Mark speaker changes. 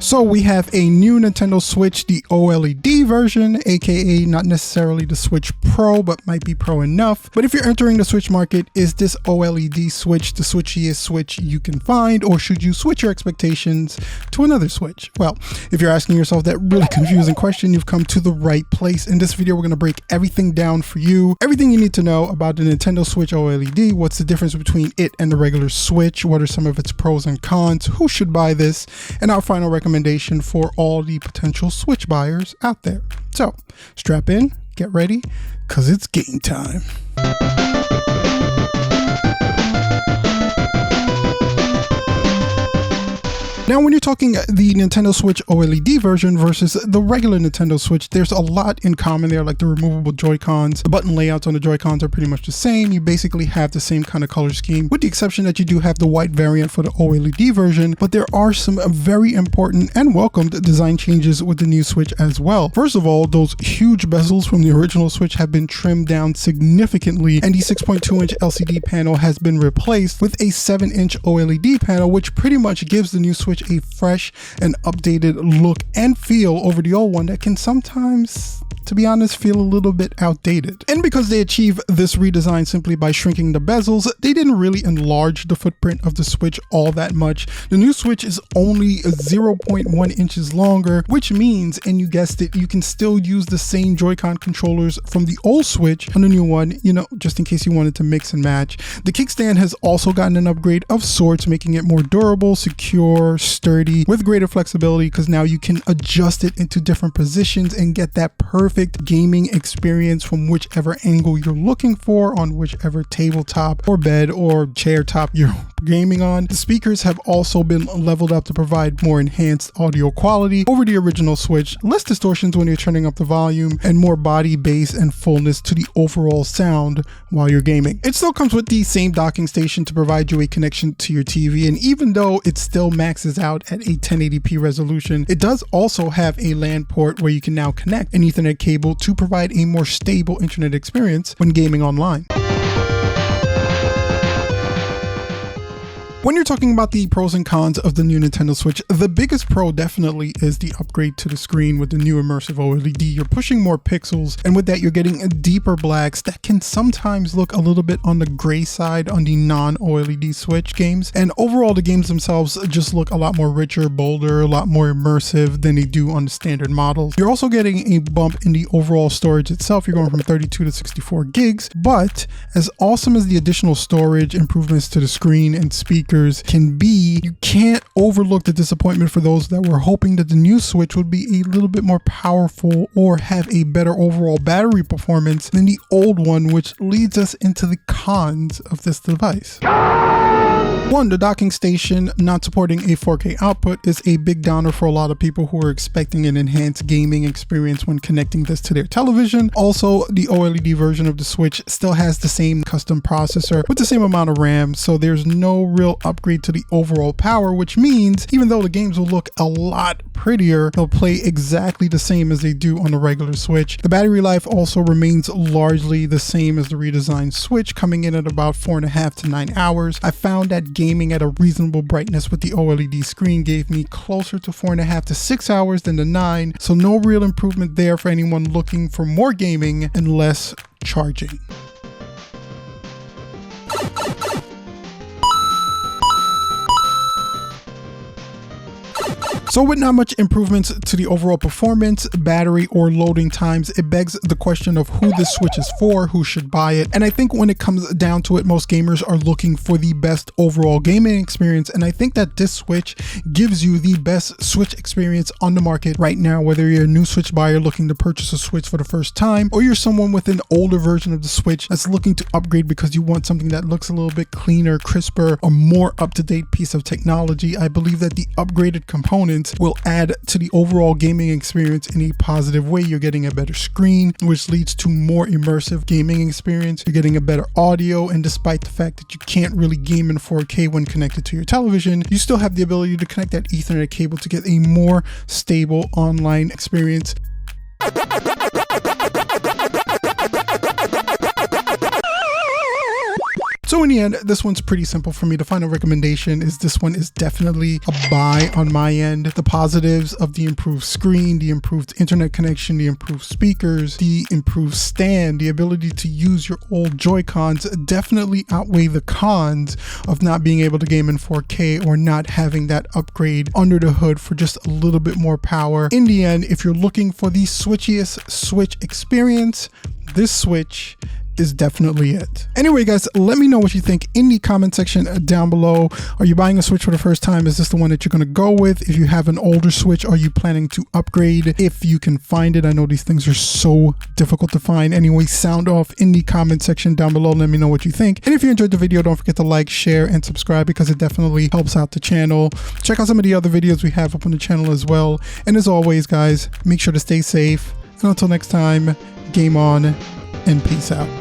Speaker 1: So we have a new Nintendo Switch, the OLED version, aka not necessarily the Switch Pro, but might be pro enough. But if you're entering the Switch market, is this OLED Switch the switchiest Switch you can find, or should you switch your expectations to another Switch? Well, if you're asking yourself that really confusing question, you've come to the right place. In this video, we're going to break everything down for you, everything you need to know about the Nintendo Switch OLED, what's the difference between it and the regular Switch, what are some of its pros and cons, who should buy this, and our final recommendation for all the potential Switch buyers out there. So strap in, get ready, because it's game time. Now, when you're talking the Nintendo Switch OLED version versus the regular Nintendo Switch, there's a lot in common there, like the removable Joy-Cons. The button layouts on the Joy-Cons are pretty much the same. You basically have the same kind of color scheme, with the exception that you do have the white variant for the OLED version, but there are some very important and welcomed design changes with the new Switch as well. First of all, those huge bezels from the original Switch have been trimmed down significantly, and the 6.2-inch LCD panel has been replaced with a 7-inch OLED panel, which pretty much gives the new Switch a fresh and updated look and feel over the old one that can sometimes, to be honest, feel a little bit outdated. And because they achieve this redesign simply by shrinking the bezels, they didn't really enlarge the footprint of the Switch all that much. The new Switch is only 0.1 inches longer, which means, and you guessed it, you can still use the same Joy-Con controllers from the old Switch on the new one, you know, just in case you wanted to mix and match. The kickstand has also gotten an upgrade of sorts, making it more durable, secure, sturdy, with greater flexibility, because now you can adjust it into different positions and get that perfect gaming experience from whichever angle you're looking for on whichever tabletop or bed or chair top you're gaming on. The speakers have also been leveled up to provide more enhanced audio quality over the original Switch, less distortions when you're turning up the volume, and more body, bass, and fullness to the overall sound while you're gaming. It still comes with the same docking station to provide you a connection to your TV, and even though it still maxes out at a 1080p resolution, it does also have a LAN port where you can now connect an Ethernet cable to provide a more stable internet experience when gaming online. When you're talking about the pros and cons of the new Nintendo Switch, the biggest pro definitely is the upgrade to the screen with the new immersive OLED. You're pushing more pixels, and with that you're getting deeper blacks that can sometimes look a little bit on the gray side on the non-OLED Switch games. And overall, the games themselves just look a lot more richer, bolder, a lot more immersive than they do on the standard models. You're also getting a bump in the overall storage itself. You're going from 32 to 64 gigs, but as awesome as the additional storage improvements to the screen and speakers can be, you can't overlook the disappointment for those that were hoping that the new Switch would be a little bit more powerful or have a better overall battery performance than the old one, which leads us into the cons of this device. One, the docking station not supporting a 4K output is a big downer for a lot of people who are expecting an enhanced gaming experience when connecting this to their television. Also, the OLED version of the Switch still has the same custom processor with the same amount of RAM, so there's no real upgrade to the overall power, which means even though the games will look a lot prettier, they'll play exactly the same as they do on the regular Switch. The battery life also remains largely the same as the redesigned Switch, coming in at about 4.5 to 9 hours. I found that gaming at a reasonable brightness with the OLED screen gave me closer to 4.5 to 6 hours than the 9, so no real improvement there for anyone looking for more gaming and less charging. So with not much improvements to the overall performance, battery, or loading times, it begs the question of who this Switch is for, who should buy it. And I think when it comes down to it, most gamers are looking for the best overall gaming experience. And I think that this Switch gives you the best Switch experience on the market right now, whether you're a new Switch buyer looking to purchase a Switch for the first time, or you're someone with an older version of the Switch that's looking to upgrade because you want something that looks a little bit cleaner, crisper, a more up-to-date piece of technology. I believe that the upgraded components will add to the overall gaming experience in a positive way. You're getting a better screen, which leads to more immersive gaming experience. You're getting a better audio, and despite the fact that you can't really game in 4K when connected to your television, you still have the ability to connect that Ethernet cable to get a more stable online experience. So So in the end, this one's pretty simple for me. The final recommendation is this one is definitely a buy on my end. The positives of the improved screen, the improved internet connection, the improved speakers, the improved stand, the ability to use your old Joy-Cons definitely outweigh the cons of not being able to game in 4K or not having that upgrade under the hood for just a little bit more power. In the end, if you're looking for the switchiest Switch experience, this Switch is definitely it. Anyway, guys, let me know what you think in the comment section down below. Are you buying a Switch for the first time? Is this the one that you're going to go with? If you have an older Switch, are you planning to upgrade if you can find it? I know these things are so difficult to find. Anyway, sound off in the comment section down below. Let me know what you think. And if you enjoyed the video, don't forget to like, share, and subscribe because it definitely helps out the channel. Check out some of the other videos we have up on the channel as well. And as always, guys, make sure to stay safe. And until next time, game on and peace out.